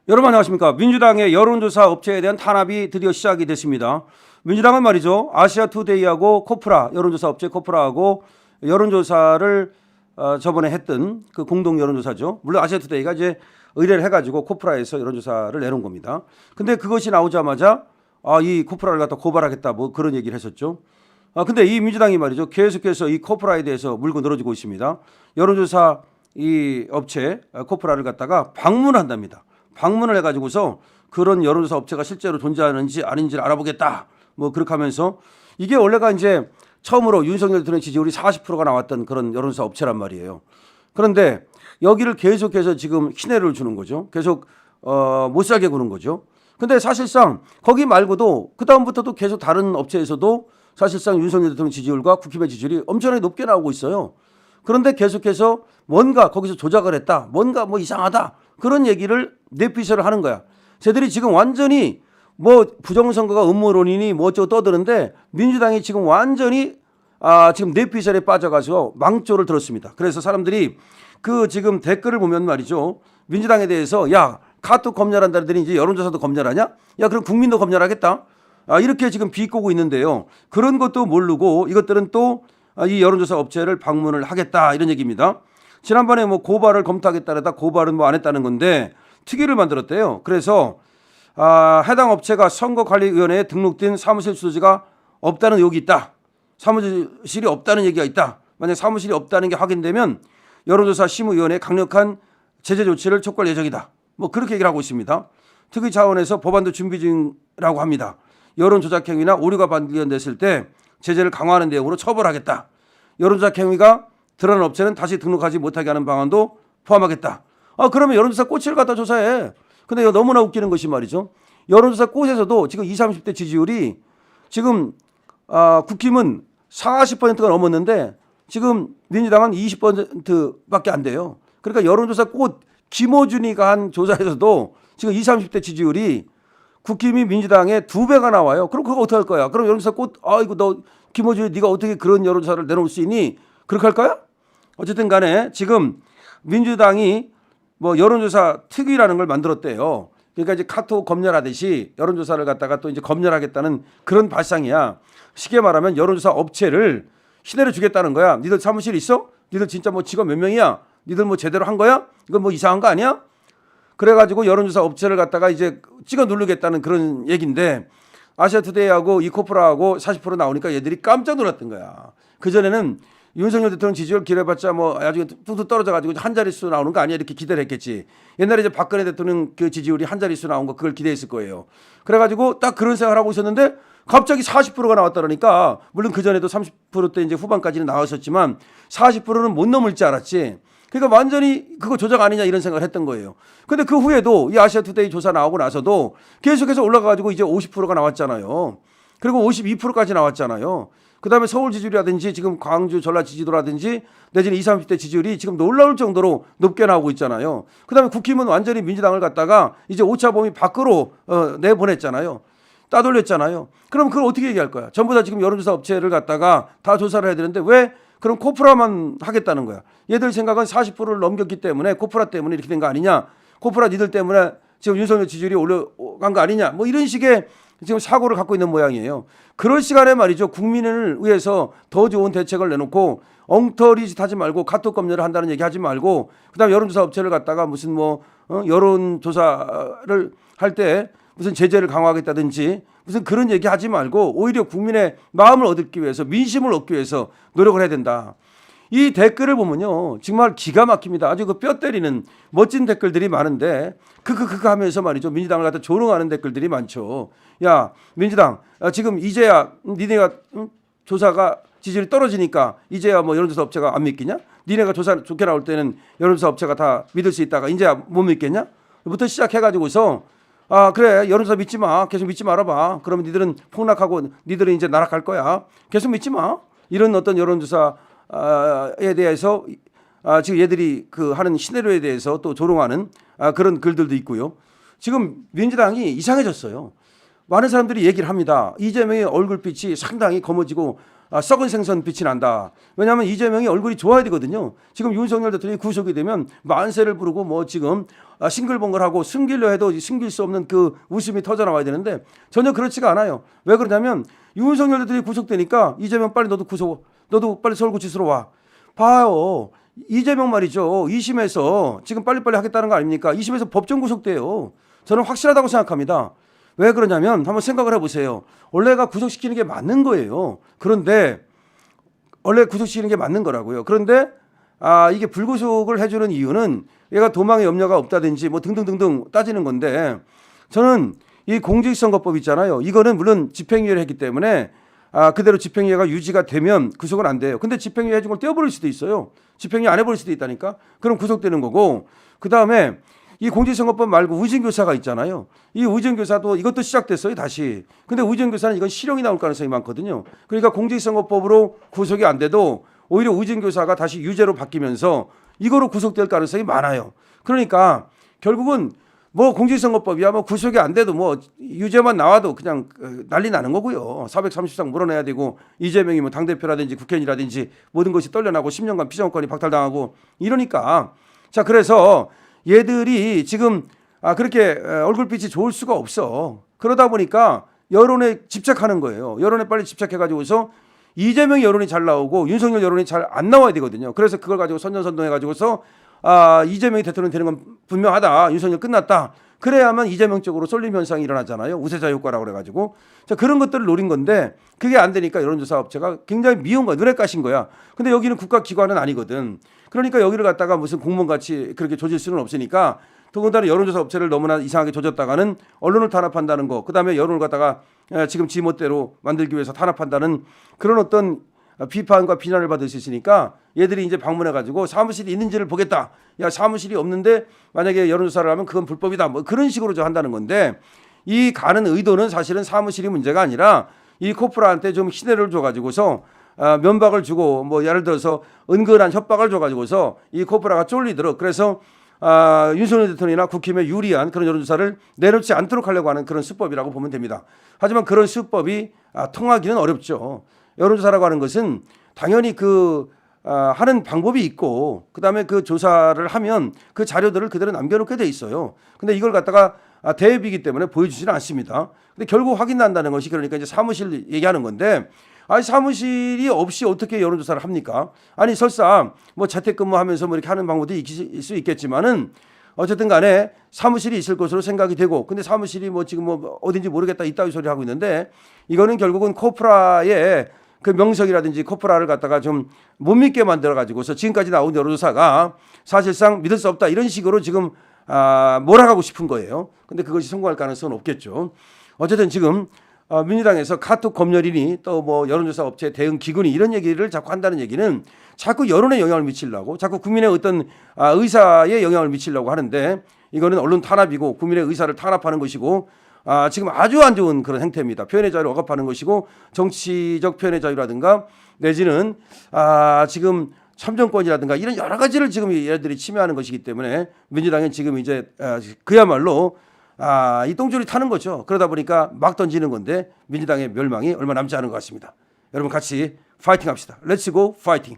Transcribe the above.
여러분 안녕하십니까. 민주당의 여론조사 업체에 대한 탄압이 드디어 시작이 됐습니다. 민주당은 말이죠. 아시아투데이하고 코프라, 여론조사 업체 코프라하고 여론조사를 저번에 했던 그 공동 여론조사죠. 물론 아시아투데이가 이제 의뢰를 해가지고 코프라에서 여론조사를 내놓은 겁니다. 근데 그것이 나오자마자 이 코프라를 갖다 고발하겠다 뭐 그런 얘기를 했었죠. 근데 이 민주당이 말이죠. 계속해서 이 코프라에 대해서 물고 늘어지고 있습니다. 여론조사 이 업체 코프라를 갖다가 방문한답니다. 방문을 해가지고서 그런 여론조사 업체가 실제로 존재하는지 아닌지를 알아보겠다. 뭐 그렇게 하면서 이게 원래가 이제 처음으로 윤석열 대통령 지지율이 40%가 나왔던 그런 여론조사 업체란 말이에요. 그런데 여기를 계속해서 지금 희내를 주는 거죠. 계속 못 살게 구는 거죠. 근데 사실상 거기 말고도 그 다음부터도 계속 다른 업체에서도 사실상 윤석열 대통령 지지율과 국힘의 지지율이 엄청나게 높게 나오고 있어요. 그런데 계속해서 뭔가 거기서 조작을 했다. 뭔가 뭐 이상하다. 그런 얘기를 내피셜을 하는 거야. 쟤들이 지금 완전히 뭐 부정선거가 음모론이니 뭐 어쩌고 떠드는데 민주당이 지금 완전히 지금 내피셜에 빠져가서 망조를 들었습니다. 그래서 사람들이 그 지금 댓글을 보면 말이죠. 민주당에 대해서 야 카톡 검열한다는 데는 이제 여론조사도 검열하냐? 야 그럼 국민도 검열하겠다. 이렇게 지금 비꼬고 있는데요. 그런 것도 모르고 이것들은 또 이 여론조사 업체를 방문을 하겠다 이런 얘기입니다. 지난번에 뭐 고발을 검토하겠다라다 고발은 뭐 안 했다는 건데 특위를 만들었대요. 그래서 해당 업체가 선거관리위원회에 등록된 사무실 주소지가 없다는 의혹이 있다. 사무실이 없다는 얘기가 있다. 만약 사무실이 없다는 게 확인되면 여론조사 심의위원회에 강력한 제재 조치를 촉구할 예정이다. 뭐 그렇게 얘기를 하고 있습니다. 특위 차원에서 법안도 준비 중이라고 합니다. 여론 조작 행위나 오류가 발견됐을 때 제재를 강화하는 내용으로 처벌하겠다. 여론 조작 행위가 드러난 업체는 다시 등록하지 못하게 하는 방안도 포함하겠다. 그러면 여론조사 꽃을 갖다 조사해. 근데 이거 너무나 웃기는 것이 말이죠. 여론조사 꽃에서도 지금 20, 30대 지지율이 지금 국힘은 40%가 넘었는데 지금 민주당은 20%밖에 안 돼요. 그러니까 여론조사 꽃 김어준이가 한 조사에서도 지금 20, 30대 지지율이 국힘이 민주당의 2배가 나와요. 그럼 그거 어떻게 할 거야? 그럼 여론조사 꽃 이거 너 김어준이 네가 어떻게 그런 여론조사를 내놓을 수 있니? 그렇게 할 거야? 어쨌든 간에 지금 민주당이 뭐 여론조사 특위라는 걸 만들었대요. 그러니까 이제 카톡 검열하듯이 여론조사를 갖다가 또 이제 검열하겠다는 그런 발상이야. 쉽게 말하면 여론조사 업체를 시내를 주겠다는 거야. 니들 사무실 있어? 니들 진짜 뭐 직원 몇 명이야? 니들 뭐 제대로 한 거야? 이건 뭐 이상한 거 아니야? 그래가지고 여론조사 업체를 갖다가 이제 찍어 누르겠다는 그런 얘기인데 아시아투데이하고 이코프라하고 40% 나오니까 얘들이 깜짝 놀랐던 거야. 그전에는 윤석열 대통령 지지율 기대봤자 뭐 나중에 뚝뚝 떨어져가지고 한 자릿수 나오는 거 아니야 이렇게 기대를 했겠지. 옛날에 이제 박근혜 대통령 그 지지율이 한 자릿수 나온 거 그걸 기대했을 거예요. 그래가지고 딱 그런 생각을 하고 있었는데 갑자기 40%가 나왔다니까 물론 그전에도 30%대 이제 후반까지는 나왔었지만 40%는 못 넘을 줄 알았지. 그러니까 완전히 그거 조작 아니냐 이런 생각을 했던 거예요. 근데 그 후에도 이 아시아투데이 조사 나오고 나서도 계속해서 올라가가지고 이제 50%가 나왔잖아요. 그리고 52%까지 나왔잖아요. 그다음에 서울 지지율이라든지 지금 광주 전라 지지도라든지 내지는 20, 30대 지지율이 지금 놀라울 정도로 높게 나오고 있잖아요. 그다음에 국힘은 완전히 민주당을 갖다가 이제 오차 범위 밖으로 내보냈잖아요. 따돌렸잖아요. 그럼 그걸 어떻게 얘기할 거야? 전부 다 지금 여론조사 업체를 갖다가 다 조사를 해야 되는데 왜 그럼 코프라만 하겠다는 거야? 얘들 생각은 40%를 넘겼기 때문에 코프라 때문에 이렇게 된 거 아니냐? 코프라 니들 때문에 지금 윤석열 지지율이 올라간 거 아니냐? 뭐 이런 식의 지금 사고를 갖고 있는 모양이에요. 그럴 시간에 말이죠. 국민을 위해서 더 좋은 대책을 내놓고 엉터리 짓 하지 말고 카톡 검열을 한다는 얘기 하지 말고 그다음에 여론조사 업체를 갖다가 무슨 뭐 여론조사를 할 때 무슨 제재를 강화하겠다든지 무슨 그런 얘기 하지 말고 오히려 국민의 마음을 얻기 위해서 민심을 얻기 위해서 노력을 해야 된다. 이 댓글을 보면요. 정말 기가 막힙니다. 아주 그 뼈 때리는 멋진 댓글들이 많은데 크크크크 하면서 말이죠. 민주당을 갖다 조롱하는 댓글들이 많죠. 야 민주당 지금 이제야 니네가 조사가 지지율이 떨어지니까 이제야 뭐 여론조사 업체가 안 믿기냐? 니네가 조사 좋게 나올 때는 여론조사 업체가 다 믿을 수 있다가 이제야 못 믿겠냐? 부터 시작해가지고서 그래 여론조사 믿지 마. 계속 믿지 말아봐. 그러면 니들은 폭락하고 니들은 이제 나락갈 거야. 계속 믿지 마. 이런 어떤 여론조사에 대해서 지금 얘들이 그 하는 시나리오에 대해서 또 조롱하는 그런 글들도 있고요. 지금 민주당이 이상해졌어요. 많은 사람들이 얘기를 합니다. 이재명의 얼굴빛이 상당히 검어지고 썩은 생선 빛이 난다. 왜냐하면 이재명이 얼굴이 좋아야 되거든요. 지금 윤석열 대통령이 구속이 되면 만세를 부르고 뭐 지금 싱글벙글하고 숨기려 해도 숨길 수 없는 그 웃음이 터져 나와야 되는데 전혀 그렇지가 않아요. 왜 그러냐면 윤석열 대통령이 구속되니까 이재명 빨리 너도 빨리 서울구치소로 와. 봐요. 이재명 말이죠. 2심에서 지금 빨리빨리 하겠다는 거 아닙니까? 2심에서 법정 구속돼요. 저는 확실하다고 생각합니다. 왜 그러냐면 한번 생각을 해보세요. 원래가 구속시키는 게 맞는 거예요. 그런데 원래 구속시키는 게 맞는 거라고요. 그런데 이게 불구속을 해주는 이유는 얘가 도망의 염려가 없다든지 뭐 등등등등 따지는 건데 저는 이 공직선거법 있잖아요. 이거는 물론 집행유예를 했기 때문에 그대로 집행유예가 유지가 되면 구속은 안 돼요. 근데 집행유예 해준 걸 떼어버릴 수도 있어요. 집행유예 안 해버릴 수도 있다니까. 그럼 구속되는 거고 그다음에 이 공직선거법 말고 의정교사가 있잖아요. 이 의정교사도 이것도 시작됐어요 다시. 근데 의정교사는 이건 실형이 나올 가능성이 많거든요. 그러니까 공직선거법으로 구속이 안 돼도 오히려 의정교사가 다시 유죄로 바뀌면서 이거로 구속될 가능성이 많아요. 그러니까 결국은 뭐 공직선거법이야 뭐 구속이 안 돼도 뭐 유죄만 나와도 그냥 난리 나는 거고요. 430석 물어내야 되고 이재명이 뭐 당대표라든지 국회의원이라든지 모든 것이 떨려나고 10년간 피정권이 박탈당하고 이러니까 자 그래서 얘들이 지금 그렇게 얼굴빛이 좋을 수가 없어. 그러다 보니까 여론에 집착하는 거예요. 여론에 빨리 집착해가지고서 이재명 여론이 잘 나오고 윤석열 여론이 잘 안 나와야 되거든요. 그래서 그걸 가지고 선전선동해가지고서 이재명이 대통령 되는 건 분명하다. 윤석열 끝났다. 그래야만 이재명 쪽으로 쏠림 현상이 일어나잖아요. 우세자 효과라고 그래가지고 자 그런 것들을 노린 건데 그게 안 되니까 여론조사 업체가 굉장히 미운 거야. 눈에 까신 거야. 근데 여기는 국가기관은 아니거든. 그러니까 여기를 갖다가 무슨 공무원같이 그렇게 조질 수는 없으니까 더군다나 여론조사 업체를 너무나 이상하게 조졌다가는 언론을 탄압한다는 거 그다음에 여론을 갖다가 지금 지멋대로 만들기 위해서 탄압한다는 그런 어떤 비판과 비난을 받을 수 있으니까 얘들이 이제 방문해가지고 사무실이 있는지를 보겠다. 야 사무실이 없는데 만약에 여론조사를 하면 그건 불법이다. 뭐 그런 식으로 저 한다는 건데 이 가는 의도는 사실은 사무실이 문제가 아니라 이 코프라한테 좀 시대를 줘가지고서 면박을 주고 뭐 예를 들어서 은근한 협박을 줘가지고서 이 코프라가 쫄리도록 그래서 윤석열 대통령이나 국힘에 유리한 그런 여론조사를 내놓지 않도록 하려고 하는 그런 수법이라고 보면 됩니다. 하지만 그런 수법이 통하기는 어렵죠. 여론조사라고 하는 것은 당연히 하는 방법이 있고 그다음에 그 조사를 하면 그 자료들을 그대로 남겨놓게 돼 있어요. 근데 이걸 갖다가 대비이기 때문에 보여주지는 않습니다. 근데 결국 확인난다는 것이 그러니까 이제 사무실 얘기하는 건데 사무실이 없이 어떻게 여론조사를 합니까? 아니 설사 뭐 재택근무하면서 뭐 이렇게 하는 방법도 있을 수 있겠지만은 어쨌든 간에 사무실이 있을 것으로 생각이 되고 근데 사무실이 뭐 지금 뭐 어딘지 모르겠다 이따위 소리 하고 있는데 이거는 결국은 코프라의 그 명성이라든지 코프라를 갖다가 좀 못 믿게 만들어 가지고서 지금까지 나온 여론조사가 사실상 믿을 수 없다 이런 식으로 지금 몰아가고 싶은 거예요. 근데 그것이 성공할 가능성은 없겠죠. 어쨌든 지금 민주당에서 카톡 검열이니 또 뭐 여론조사 업체 대응 기구니 이런 얘기를 자꾸 한다는 얘기는 자꾸 여론에 영향을 미치려고 자꾸 국민의 어떤 의사에 영향을 미치려고 하는데 이거는 언론 탄압이고 국민의 의사를 탄압하는 것이고 지금 아주 안 좋은 그런 행태입니다. 표현의 자유를 억압하는 것이고 정치적 표현의 자유라든가 내지는 지금 참정권이라든가 이런 여러 가지를 지금 얘들이 침해하는 것이기 때문에 민주당은 지금 이제 그야말로 이 똥줄이 타는 거죠. 그러다 보니까 막 던지는 건데 민주당의 멸망이 얼마 남지 않은 것 같습니다. 여러분 같이 파이팅 합시다. 렛츠 고 파이팅.